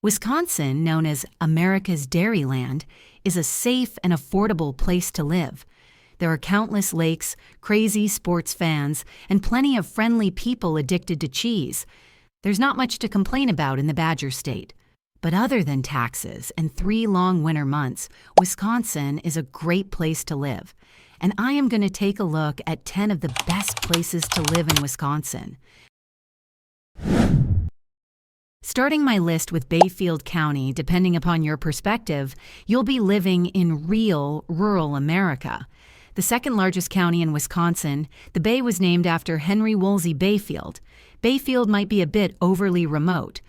Wisconsin, known as America's Dairyland, is a safe and affordable place to live. There are countless lakes, crazy sports fans, and plenty of friendly people addicted to cheese. There's not much to complain about in the Badger State. But other than taxes and 3 long winter months, Wisconsin is a great place to live. And I am going to take a look at 10 of the best places to live in Wisconsin. Starting my list with Bayfield County, depending upon your perspective, you'll be living in real, rural America. The second largest county in Wisconsin, the Bay was named after Henry Woolsey Bayfield. Bayfield might be a bit overly remote,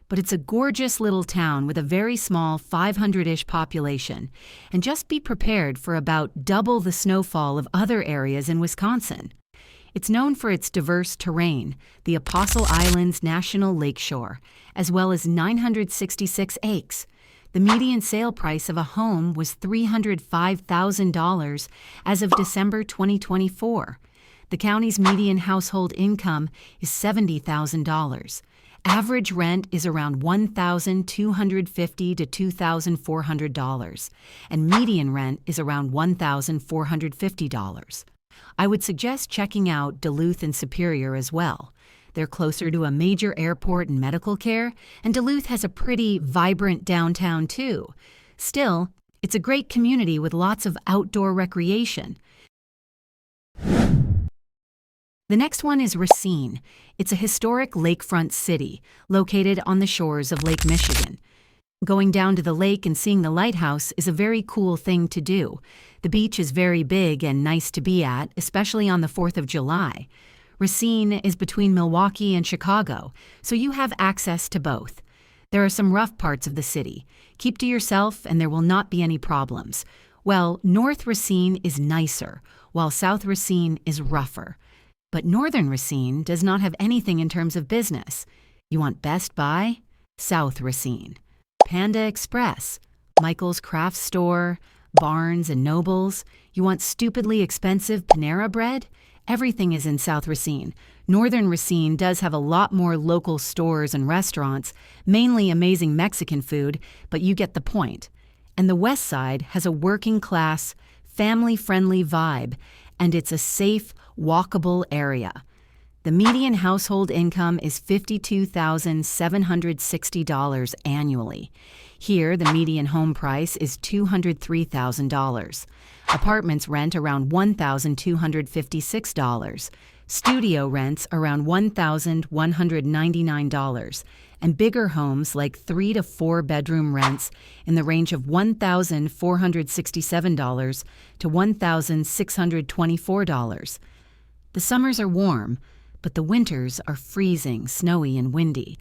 but it's a gorgeous little town with a very small 500-ish population, and just be prepared for about double the snowfall of other areas in Wisconsin. It's known for its diverse terrain, the Apostle Islands National Lakeshore, as well as 966 acres. The median sale price of a home was $305,000 as of December 2024. The county's median household income is $70,000. Average rent is around $1,250 to $2,400, and median rent is around $1,450. I would suggest checking out Duluth and Superior as well. They're closer to a major airport and medical care, and Duluth has a pretty vibrant downtown too. Still, it's a great community with lots of outdoor recreation. The next one is Racine. It's a historic lakefront city located on the shores of Lake Michigan. Going down to the lake and seeing the lighthouse is a very cool thing to do. The beach is very big and nice to be at, especially on the 4th of July. Racine is between Milwaukee and Chicago, so you have access to both. There are some rough parts of the city. Keep to yourself and there will not be any problems. Well, North Racine is nicer, while South Racine is rougher. But Northern Racine does not have anything in terms of business. You want Best Buy? South Racine. Panda Express, Michael's Craft Store, Barnes and Nobles. You want stupidly expensive Panera bread? Everything is in South Racine. Northern Racine does have a lot more local stores and restaurants, mainly amazing Mexican food, but you get the point. And the West Side has a working-class, family-friendly vibe, and it's a safe, walkable area. The median household income is $52,760 annually. Here, the median home price is $203,000. Apartments rent around $1,256. Studio rents around $1,199. And bigger homes like 3 to 4 bedroom rents in the range of $1,467 to $1,624. The summers are warm, but the winters are freezing, snowy, and windy.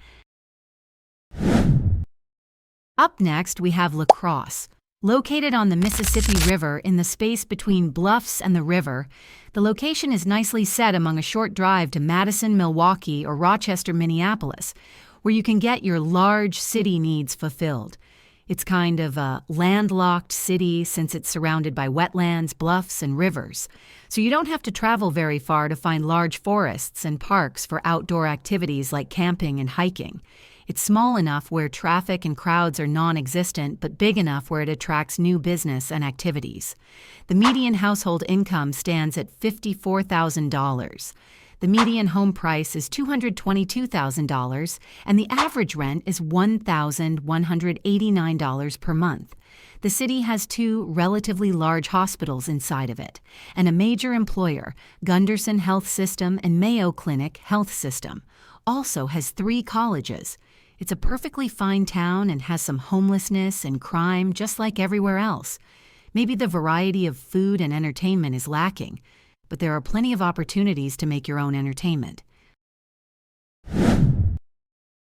Up next, we have La Crosse. Located on the Mississippi River in the space between bluffs and the river, the location is nicely set among a short drive to Madison, Milwaukee, or Rochester, Minneapolis, where you can get your large city needs fulfilled. It's kind of a landlocked city since it's surrounded by wetlands, bluffs, and rivers. So you don't have to travel very far to find large forests and parks for outdoor activities like camping and hiking. It's small enough where traffic and crowds are non-existent, but big enough where it attracts new business and activities. The median household income stands at $54,000. The median home price is $222,000, and the average rent is $1,189 per month. The city has 2 relatively large hospitals inside of it, and a major employer, Gunderson Health System and Mayo Clinic Health System, also has 3 colleges. It's a perfectly fine town and has some homelessness and crime just like everywhere else. Maybe the variety of food and entertainment is lacking, but there are plenty of opportunities to make your own entertainment.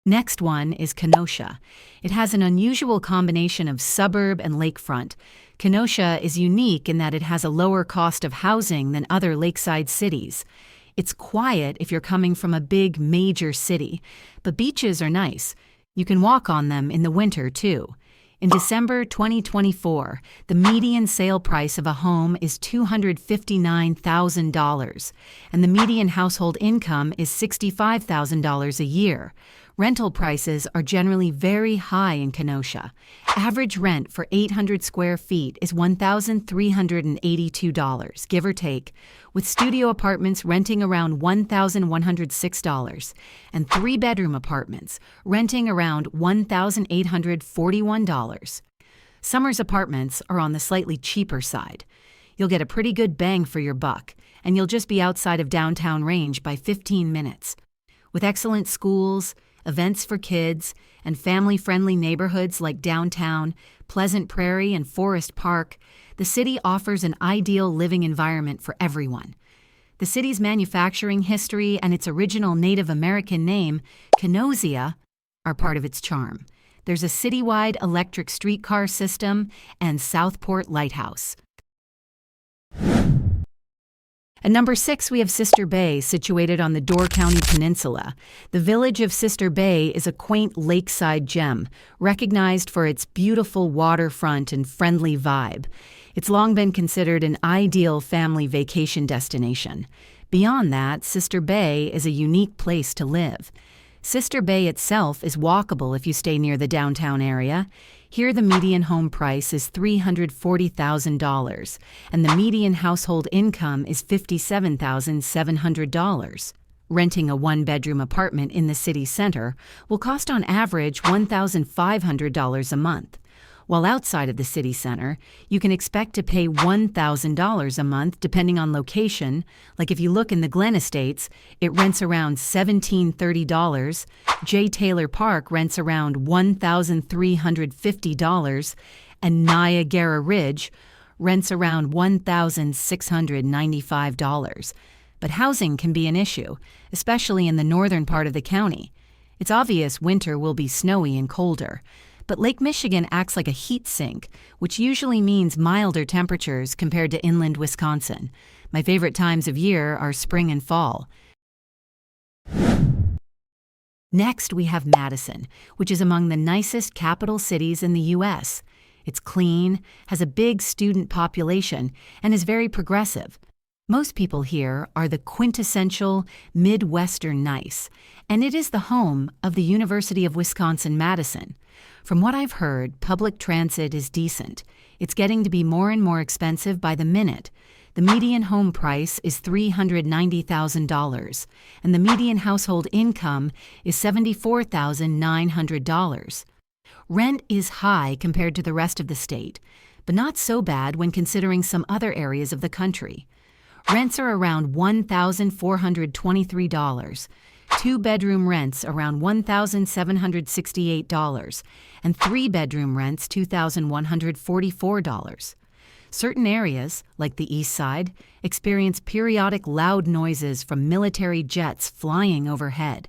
Next one is Kenosha. It has an unusual combination of suburb and lakefront. Kenosha is unique in that it has a lower cost of housing than other lakeside cities. It's quiet if you're coming from a big, major city, but beaches are nice. You can walk on them in the winter, too. In December 2024, the median sale price of a home is $259,000, and the median household income is $65,000 a year. Rental prices are generally very high in Kenosha. Average rent for 800 square feet is $1,382, give or take, with studio apartments renting around $1,106 and three-bedroom apartments renting around $1,841. Summers apartments are on the slightly cheaper side. You'll get a pretty good bang for your buck, and you'll just be outside of downtown range by 15 minutes. With excellent schools, events for kids, and family-friendly neighborhoods like downtown, Pleasant Prairie, and Forest Park, the city offers an ideal living environment for everyone. The city's manufacturing history and its original Native American name, Kenosha, are part of its charm. There's a citywide electric streetcar system and Southport Lighthouse. At number 6, we have Sister Bay, situated on the Door County Peninsula. The village of Sister Bay is a quaint lakeside gem, recognized for its beautiful waterfront and friendly vibe. It's long been considered an ideal family vacation destination. Beyond that, Sister Bay is a unique place to live. Sister Bay itself is walkable if you stay near the downtown area. Here, the median home price is $340,000, and the median household income is $57,700. Renting a one-bedroom apartment in the city center will cost on average $1,500 a month. While outside of the city center, you can expect to pay $1,000 a month depending on location. Like if you look in the Glen Estates, it rents around $1,730. J. Taylor Park rents around $1,350, and Niagara Ridge rents around $1,695. But housing can be an issue, especially in the northern part of the county. It's obvious winter will be snowy and colder. But Lake Michigan acts like a heat sink, which usually means milder temperatures compared to inland Wisconsin. My favorite times of year are spring and fall. Next, we have Madison, which is among the nicest capital cities in the U.S. It's clean, has a big student population, and is very progressive. Most people here are the quintessential Midwestern nice, and it is the home of the University of Wisconsin-Madison. From what I've heard, public transit is decent. It's getting to be more and more expensive by the minute. The median home price is $390,000, and the median household income is $74,900. Rent is high compared to the rest of the state, but not so bad when considering some other areas of the country. Rents are around $1,423, two-bedroom rents around $1,768, and three-bedroom rents $2,144. Certain areas, like the East Side, experience periodic loud noises from military jets flying overhead.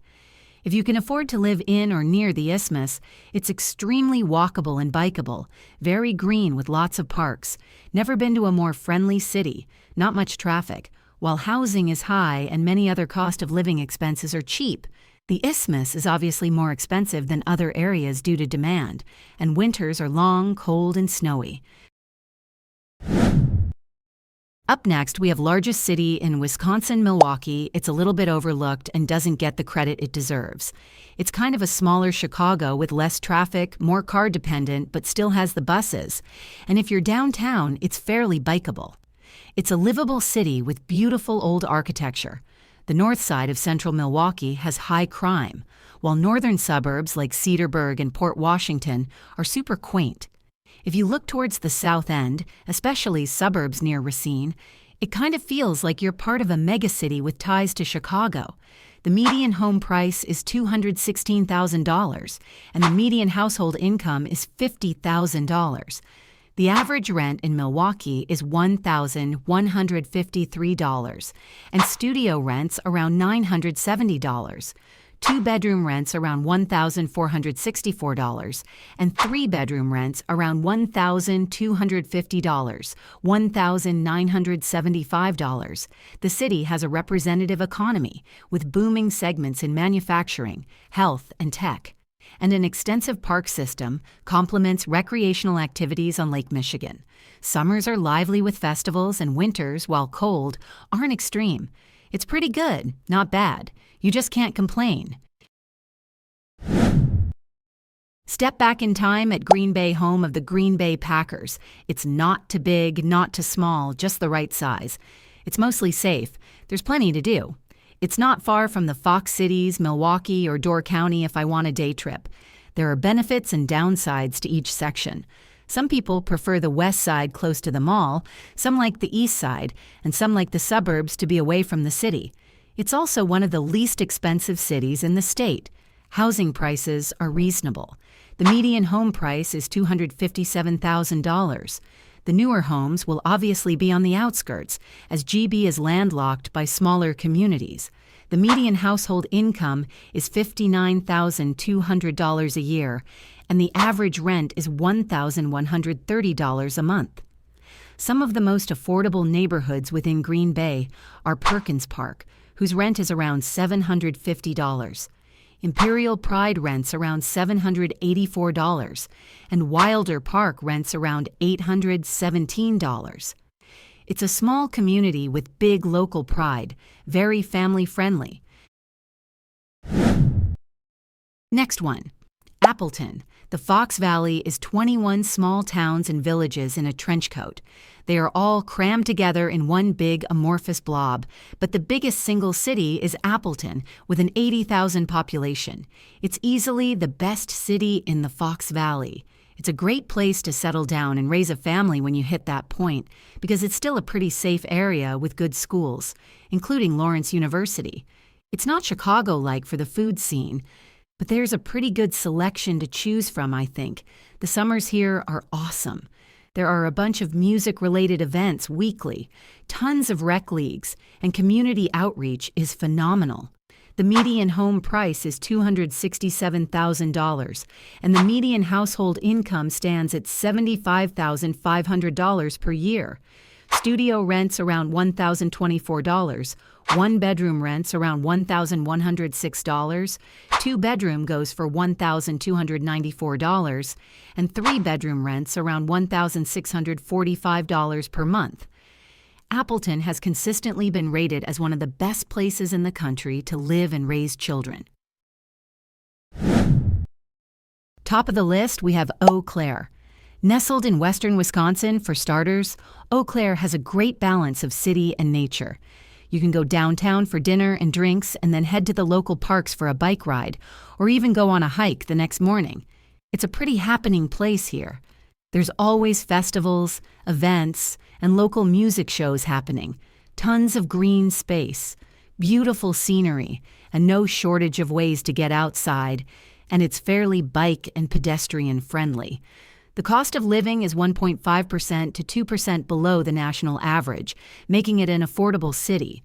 If you can afford to live in or near the Isthmus, it's extremely walkable and bikeable, very green with lots of parks. Never been to a more friendly city, not much traffic, while housing is high and many other cost of living expenses are cheap. The Isthmus is obviously more expensive than other areas due to demand, and winters are long, cold, and snowy. Up next, we have largest city in Wisconsin, Milwaukee. It's a little bit overlooked and doesn't get the credit it deserves. It's kind of a smaller Chicago with less traffic, more car dependent, but still has the buses. And if you're downtown, it's fairly bikeable. It's a livable city with beautiful old architecture. The north side of central Milwaukee has high crime, while northern suburbs like Cedarburg and Port Washington are super quaint. If you look towards the south end, especially suburbs near Racine, it kind of feels like you're part of a megacity with ties to Chicago. The median home price is $216,000, and the median household income is $50,000. The average rent in Milwaukee is $1,153, and studio rents around $970. Two-bedroom rents around $1,464, and three-bedroom rents around $1,250, $1,975. The city has a representative economy with booming segments in manufacturing, health, and tech. And an extensive park system complements recreational activities on Lake Michigan. Summers are lively with festivals, and winters, while cold, aren't extreme. It's pretty good, not bad. You just can't complain. Step back in time at Green Bay, home of the Green Bay Packers. It's not too big, not too small, just the right size. It's mostly safe. There's plenty to do. It's not far from the Fox Cities, Milwaukee, or Door County if I want a day trip. There are benefits and downsides to each section. Some people prefer the west side close to the mall, some like the east side, and some like the suburbs to be away from the city. It's also one of the least expensive cities in the state. Housing prices are reasonable. The median home price is $257,000. The newer homes will obviously be on the outskirts, as GB is landlocked by smaller communities. The median household income is $59,200 a year, and the average rent is $1,130 a month. Some of the most affordable neighborhoods within Green Bay are Perkins Park, whose rent is around $750. Imperial Pride rents around $784, and Wilder Park rents around $817. It's a small community with big local pride, very family-friendly. Next one, Appleton. The Fox Valley is 21 small towns and villages in a trench coat. They are all crammed together in one big amorphous blob, but the biggest single city is Appleton, with an 80,000 population. It's easily the best city in the Fox Valley. It's a great place to settle down and raise a family when you hit that point, because it's still a pretty safe area with good schools, including Lawrence University. It's not Chicago-like for the food scene, but there's a pretty good selection to choose from, I think. The summers here are awesome. There are a bunch of music-related events weekly, tons of rec leagues, and community outreach is phenomenal. The median home price is $267,000, and the median household income stands at $75,500 per year. Studio rents around $1,024, one-bedroom rents around $1,106, two-bedroom goes for $1,294, and three-bedroom rents around $1,645 per month. Appleton has consistently been rated as one of the best places in the country to live and raise children. Top of the list, we have Eau Claire. Nestled in western Wisconsin, for starters, Eau Claire has a great balance of city and nature. You can go downtown for dinner and drinks and then head to the local parks for a bike ride, or even go on a hike the next morning. It's a pretty happening place here. There's always festivals, events, and local music shows happening, tons of green space, beautiful scenery, and no shortage of ways to get outside, and it's fairly bike and pedestrian friendly. The cost of living is 1.5% to 2% below the national average, making it an affordable city.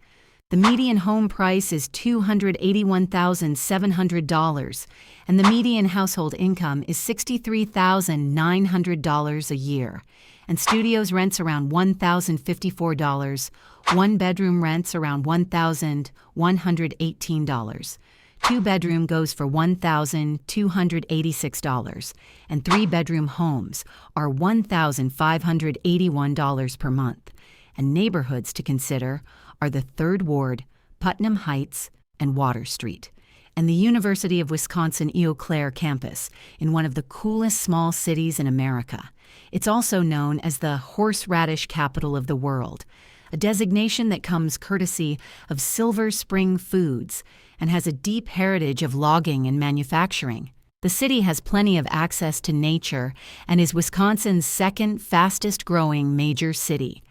The median home price is $281,700, and the median household income is $63,900 a year. And studios rents around $1,054, one-bedroom rents around $1,118. Two-bedroom goes for $1,286, and three-bedroom homes are $1,581 per month. And neighborhoods to consider are the 3rd Ward, Putnam Heights, and Water Street, and the University of Wisconsin-Eau Claire campus in one of the coolest small cities in America. It's also known as the horseradish capital of the world, a designation that comes courtesy of Silver Spring Foods and has a deep heritage of logging and manufacturing. The city has plenty of access to nature and is Wisconsin's 2nd fastest-growing major city.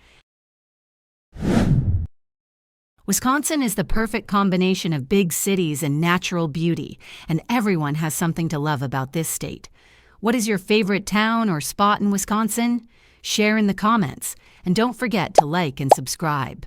Wisconsin is the perfect combination of big cities and natural beauty, and everyone has something to love about this state. What is your favorite town or spot in Wisconsin? Share in the comments, and don't forget to like and subscribe.